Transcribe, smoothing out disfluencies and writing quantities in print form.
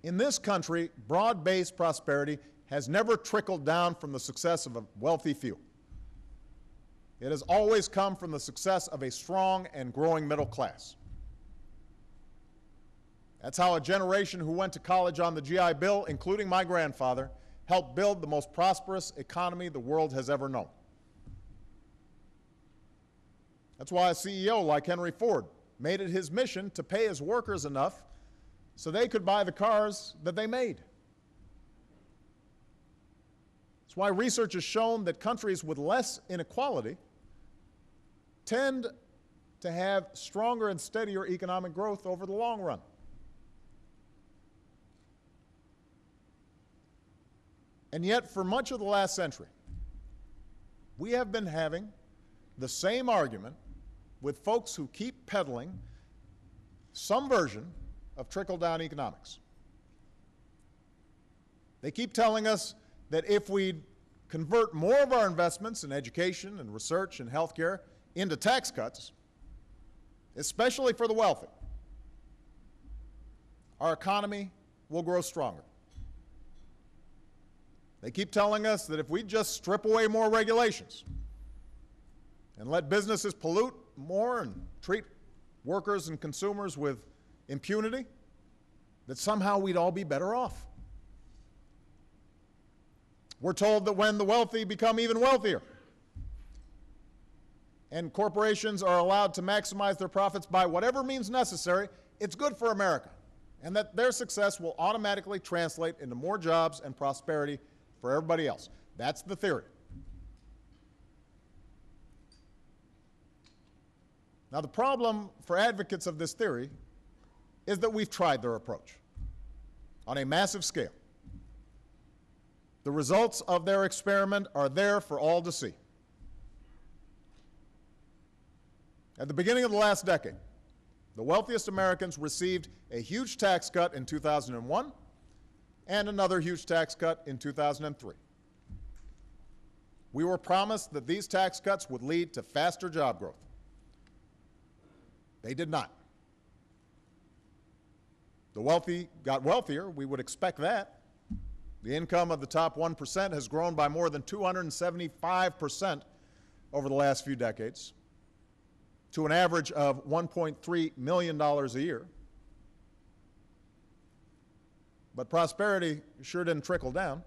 In this country, broad-based prosperity has never trickled down from the success of a wealthy few. It has always come from the success of a strong and growing middle class. That's how a generation who went to college on the GI Bill, including my grandfather, helped build the most prosperous economy the world has ever known. That's why a CEO like Henry Ford made it his mission to pay his workers enough so they could buy the cars that they made. That's why research has shown that countries with less inequality tend to have stronger and steadier economic growth over the long run. And yet, for much of the last century, we have been having the same argument with folks who keep peddling some version of trickle-down economics. They keep telling us that if we convert more of our investments in education and research and healthcare into tax cuts, especially for the wealthy, our economy will grow stronger. They keep telling us that if we just strip away more regulations and let businesses pollute more and treat workers and consumers with impunity, that somehow we'd all be better off. We're told that when the wealthy become even wealthier and corporations are allowed to maximize their profits by whatever means necessary, it's good for America, and that their success will automatically translate into more jobs and prosperity for everybody else. That's the theory. Now, the problem for advocates of this theory is that we've tried their approach on a massive scale. The results of their experiment are there for all to see. At the beginning of the last decade, the wealthiest Americans received a huge tax cut in 2001 and another huge tax cut in 2003. We were promised that these tax cuts would lead to faster job growth. They did not. The wealthy got wealthier. We would expect that. The income of the top 1% has grown by more than 275% over the last few decades, to an average of $1.3 million a year. But prosperity sure didn't trickle down.